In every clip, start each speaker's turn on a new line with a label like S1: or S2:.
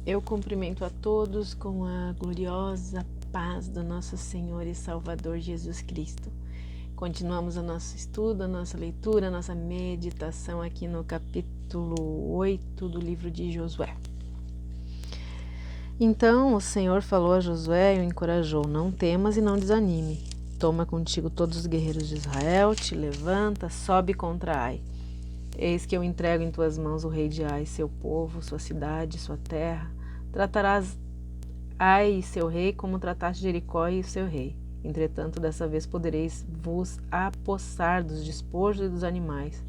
S1: Eu cumprimento a todos com a gloriosa paz do nosso Senhor e Salvador Jesus Cristo. Continuamos o nosso estudo, a nossa leitura, a nossa meditação aqui no capítulo 8 do livro de Josué. Então o Senhor falou a Josué e o encorajou: não temas e não desanime. Toma contigo todos os guerreiros de Israel, te levanta, sobe contra Ai. Eis que eu entrego em tuas mãos o rei de Ai, seu povo, sua cidade, sua terra. Tratarás Ai e seu rei como trataste Jericó e seu rei. Entretanto, dessa vez podereis vos apossar dos despojos e dos animais.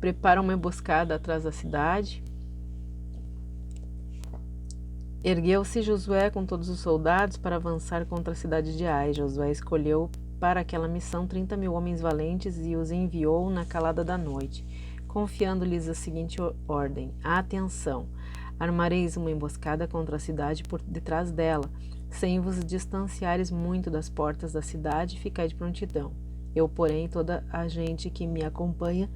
S1: Prepara uma emboscada atrás da cidade. Ergueu-se Josué com todos os soldados para avançar contra a cidade de Ai. Josué escolheu para aquela missão 30.000 homens valentes e os enviou na calada da noite, confiando-lhes a seguinte ordem: atenção! Armareis uma emboscada contra a cidade por detrás dela, sem vos distanciares muito das portas da cidade, ficai de prontidão. Eu, porém, toda a gente que me acompanha,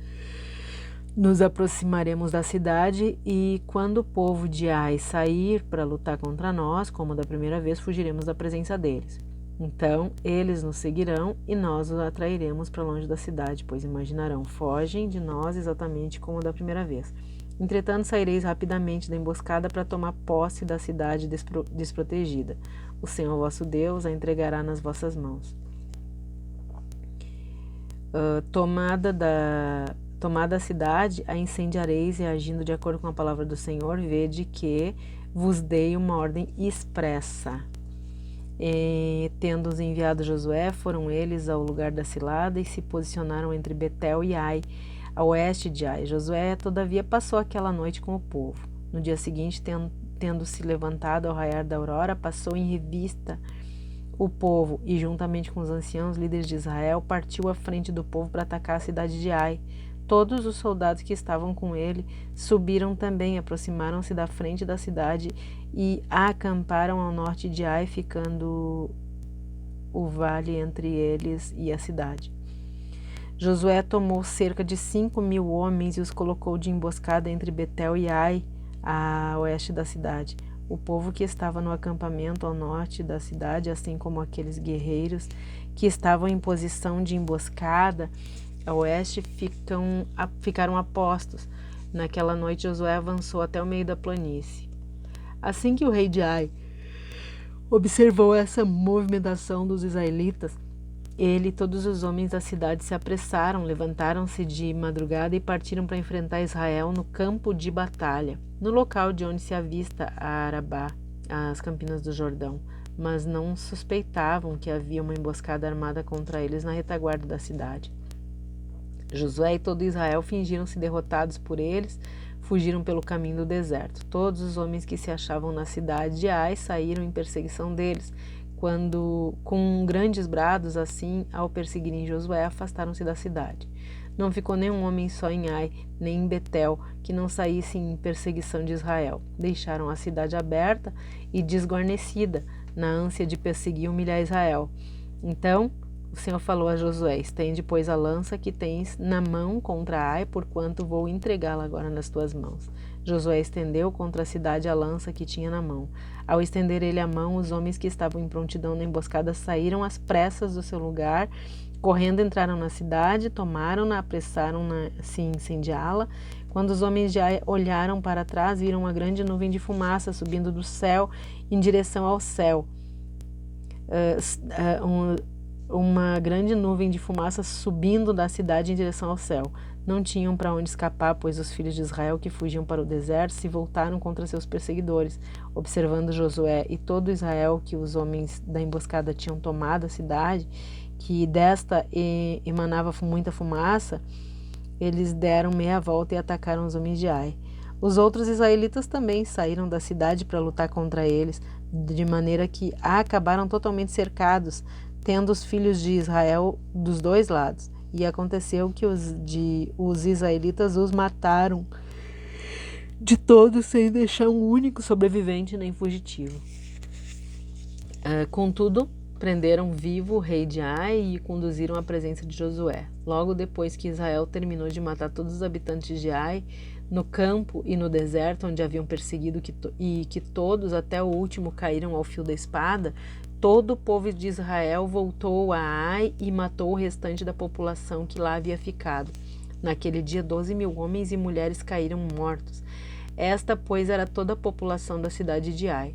S1: nos aproximaremos da cidade e, quando o povo de Ai sair para lutar contra nós, como da primeira vez, fugiremos da presença deles. Então, eles nos seguirão e nós os atrairemos para longe da cidade, pois imaginarão: fogem de nós exatamente como da primeira vez. Entretanto, saireis rapidamente da emboscada para tomar posse da cidade desprotegida. O Senhor vosso Deus a entregará nas vossas mãos. Tomada a cidade, a incendiareis e, agindo de acordo com a palavra do Senhor, vede que vos dei uma ordem expressa. Tendo-os enviado Josué, foram eles ao lugar da cilada e se posicionaram entre Betel e Ai, a oeste de Ai. Josué, todavia, passou aquela noite com o povo. No dia seguinte, tendo-se levantado ao raiar da aurora, passou em revista o povo e, juntamente com os anciãos líderes de Israel, partiu à frente do povo para atacar a cidade de Ai. Todos os soldados que estavam com ele subiram também, aproximaram-se da frente da cidade e acamparam ao norte de Ai, ficando o vale entre eles e a cidade. Josué tomou cerca de 5.000 homens e os colocou de emboscada entre Betel e Ai, a oeste da cidade. O povo que estava no acampamento ao norte da cidade, assim como aqueles guerreiros que estavam em posição de emboscada a oeste, ficaram apostos. Naquela noite Josué avançou até o meio da planície. Assim que o rei de Ai observou essa movimentação dos israelitas, ele e todos os homens da cidade se apressaram, levantaram-se de madrugada e partiram para enfrentar Israel no campo de batalha, no local de onde se avista a Arabá, as campinas do Jordão, mas não suspeitavam que havia uma emboscada armada contra eles na retaguarda da cidade. Josué e todo Israel fingiram-se derrotados por eles, fugiram pelo caminho do deserto. Todos os homens que se achavam na cidade de Ai saíram em perseguição deles, quando, com grandes brados, assim, ao perseguirem Josué, afastaram-se da cidade. Não ficou nenhum homem só em Ai, nem em Betel, que não saísse em perseguição de Israel. Deixaram a cidade aberta e desguarnecida, na ânsia de perseguir e humilhar Israel. Então o Senhor falou a Josué: estende, pois, a lança que tens na mão contra Ai, porquanto vou entregá-la agora nas tuas mãos. Josué estendeu contra a cidade a lança que tinha na mão. Ao estender ele a mão, os homens que estavam em prontidão na emboscada saíram às pressas do seu lugar, correndo entraram na cidade, tomaram-na, apressaram-se em incendiá-la. Quando os homens de Ai olharam para trás, viram uma grande nuvem de fumaça subindo do céu em direção ao céu. Uma grande nuvem de fumaça subindo da cidade em direção ao céu. Não tinham para onde escapar, pois os filhos de Israel que fugiam para o deserto se voltaram contra seus perseguidores. Observando Josué e todo Israel que os homens da emboscada tinham tomado a cidade, que desta emanava muita fumaça, eles deram meia volta e atacaram os homens de Ai. Os outros israelitas também saíram da cidade para lutar contra eles, de maneira que acabaram totalmente cercados, tendo os filhos de Israel dos dois lados. E aconteceu que os israelitas os mataram de todos, sem deixar um único sobrevivente nem fugitivo. Contudo, prenderam vivo o rei de Ai e o conduziram à presença de Josué. Logo depois que Israel terminou de matar todos os habitantes de Ai, no campo e no deserto, onde haviam perseguido e que todos, até o último, caíram ao fio da espada, todo o povo de Israel voltou a Ai e matou o restante da população que lá havia ficado. Naquele dia, 12.000 homens e mulheres caíram mortos. Esta, pois, era toda a população da cidade de Ai.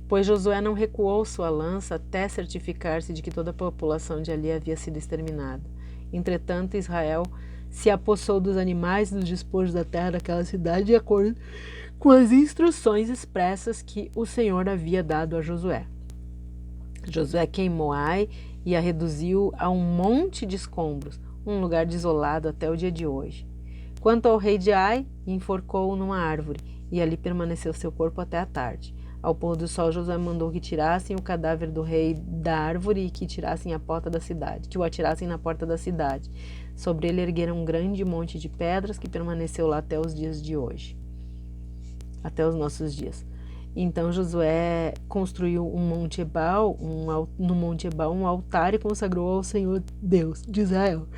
S1: Pois Josué não recuou sua lança até certificar-se de que toda a população de ali havia sido exterminada. Entretanto, Israel se apossou dos animais e dos despojos da terra daquela cidade de acordo com as instruções expressas que o Senhor havia dado a Josué. Josué queimou Ai e a reduziu a um monte de escombros, um lugar desolado até o dia de hoje. Quanto ao rei de Ai, enforcou-o numa árvore, e ali permaneceu seu corpo até a tarde. Ao pôr do sol, Josué mandou que tirassem o cadáver do rei da árvore e que tirassem a porta da cidade, que o atirassem na porta da cidade. Sobre ele ergueram um grande monte de pedras que permaneceu lá até os dias de hoje, até os nossos dias. Então Josué construiu no Monte Ebal um altar e consagrou ao Senhor Deus de Israel,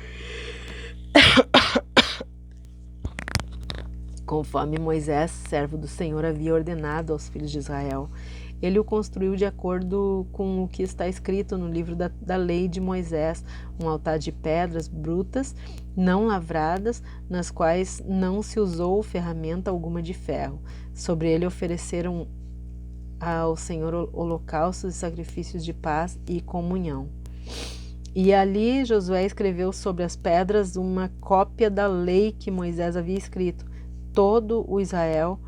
S1: conforme Moisés, servo do Senhor, havia ordenado aos filhos de Israel. Ele o construiu de acordo com o que está escrito no livro da lei de Moisés, um altar de pedras brutas, não lavradas, nas quais não se usou ferramenta alguma de ferro. Sobre ele ofereceram ao Senhor holocaustos e sacrifícios de paz e comunhão. E ali Josué escreveu sobre as pedras uma cópia da lei que Moisés havia escrito. Todo o Israel,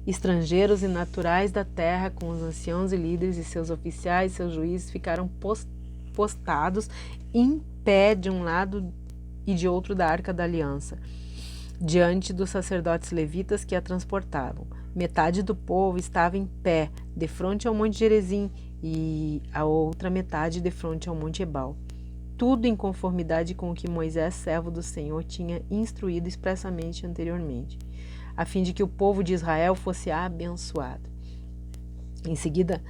S1: estrangeiros e naturais da terra, com os anciãos e líderes e seus oficiais, seus juízes, ficaram postados em pé de um lado e de outro da Arca da Aliança, diante dos sacerdotes levitas que a transportavam. Metade do povo estava em pé, defronte ao Monte Gerizim, e a outra metade defronte ao Monte Ebal. Tudo em conformidade com o que Moisés, servo do Senhor, tinha instruído expressamente anteriormente, a fim de que o povo de Israel fosse abençoado. Em seguida,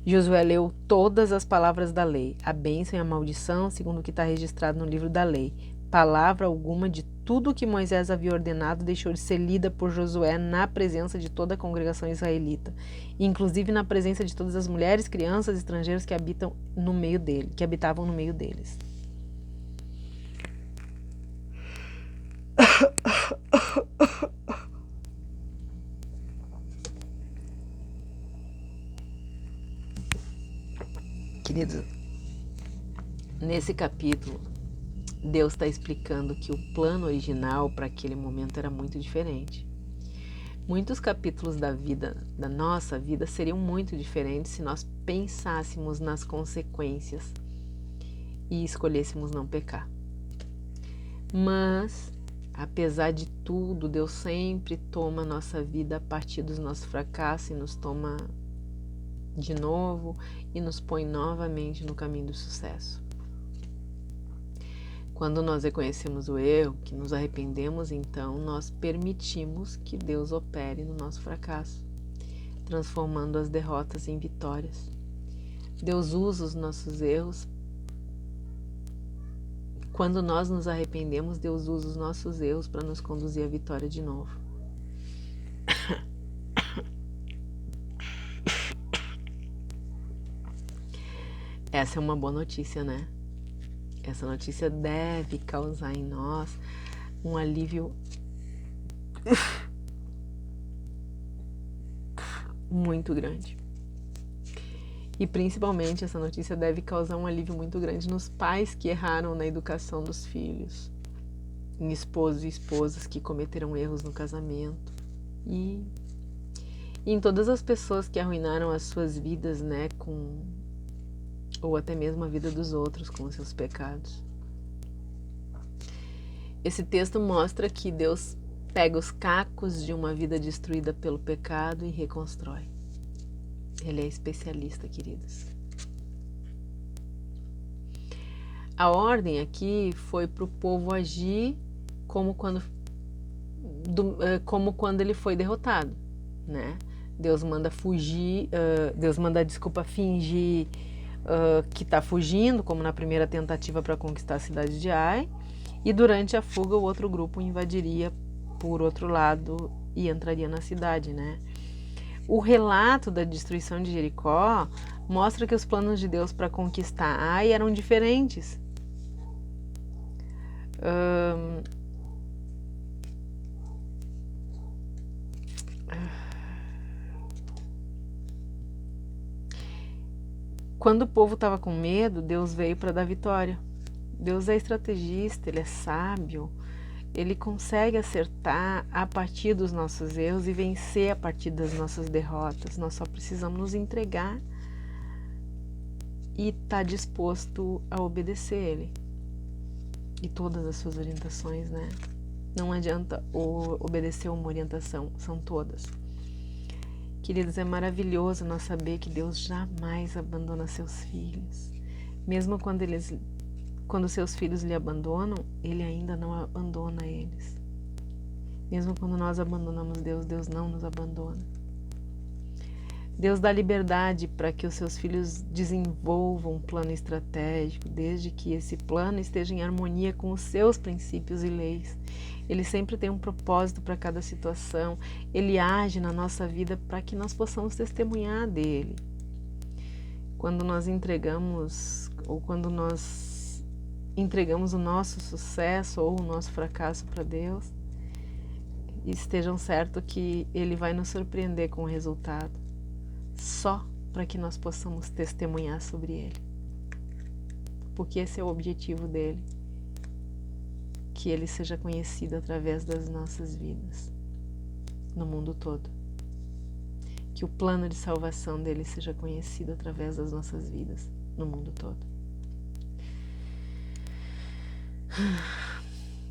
S1: Josué leu todas as palavras da lei, a bênção e a maldição, segundo o que está registrado no livro da lei. Palavra alguma de tudo o que Moisés havia ordenado deixou de ser lida por Josué na presença de toda a congregação israelita, inclusive na presença de todas as mulheres, crianças, estrangeiros que habitavam no meio deles. Queridos, nesse capítulo, Deus está explicando que o plano original para aquele momento era muito diferente. Muitos capítulos da nossa vida, seriam muito diferentes se nós pensássemos nas consequências e escolhêssemos não pecar. Mas, apesar de tudo, Deus sempre toma a nossa vida a partir dos nossos fracassos e nos toma de novo e nos põe novamente no caminho do sucesso. Quando nós reconhecemos o erro, que nos arrependemos, então nós permitimos que Deus opere no nosso fracasso, transformando as derrotas em vitórias. Deus usa os nossos erros. Quando nós nos arrependemos, Deus usa os nossos erros para nos conduzir à vitória de novo. Essa é uma boa notícia, né? Essa notícia deve causar em nós um alívio muito grande. E principalmente essa notícia deve causar um alívio muito grande nos pais que erraram na educação dos filhos, em esposos e esposas que cometeram erros no casamento e em todas as pessoas que arruinaram as suas vidas, né, ou até mesmo a vida dos outros com os seus pecados. Esse texto mostra que Deus pega os cacos de uma vida destruída pelo pecado e reconstrói. Ele é especialista, queridos. A ordem aqui foi para o povo agir como quando ele foi derrotado, né? Deus manda fingir que está fugindo, como na primeira tentativa para conquistar a cidade de Ai, e durante a fuga o outro grupo invadiria por outro lado e entraria na cidade, né? O relato da destruição de Jericó mostra que os planos de Deus para conquistar Ai eram diferentes. Quando o povo estava com medo, Deus veio para dar vitória. Deus é estrategista, Ele é sábio, Ele consegue acertar a partir dos nossos erros e vencer a partir das nossas derrotas. Nós só precisamos nos entregar e estar disposto a obedecer Ele e todas as suas orientações, né? Não adianta obedecer uma orientação, são todas. Queridos, é maravilhoso nós saber que Deus jamais abandona seus filhos. Mesmo quando seus filhos lhe abandonam, Ele ainda não abandona eles. Mesmo quando nós abandonamos Deus, Deus não nos abandona. Deus dá liberdade para que os seus filhos desenvolvam um plano estratégico, desde que esse plano esteja em harmonia com os seus princípios e leis. Ele sempre tem um propósito para cada situação. Ele age na nossa vida para que nós possamos testemunhar dele. Quando nós entregamos o nosso sucesso ou o nosso fracasso para Deus, estejam certos que Ele vai nos surpreender com o resultado, só para que nós possamos testemunhar sobre Ele. Porque esse é o objetivo dele, que Ele seja conhecido através das nossas vidas, no mundo todo. Que o plano de salvação dele seja conhecido através das nossas vidas, no mundo todo.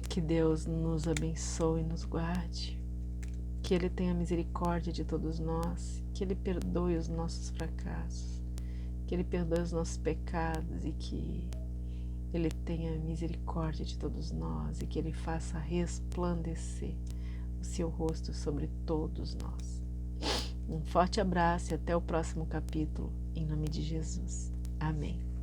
S1: Que Deus nos abençoe e nos guarde, que Ele tenha misericórdia de todos nós, que Ele perdoe os nossos fracassos, que Ele perdoe os nossos pecados e que Ele tenha misericórdia de todos nós e que Ele faça resplandecer o seu rosto sobre todos nós. Um forte abraço e até o próximo capítulo, em nome de Jesus. Amém.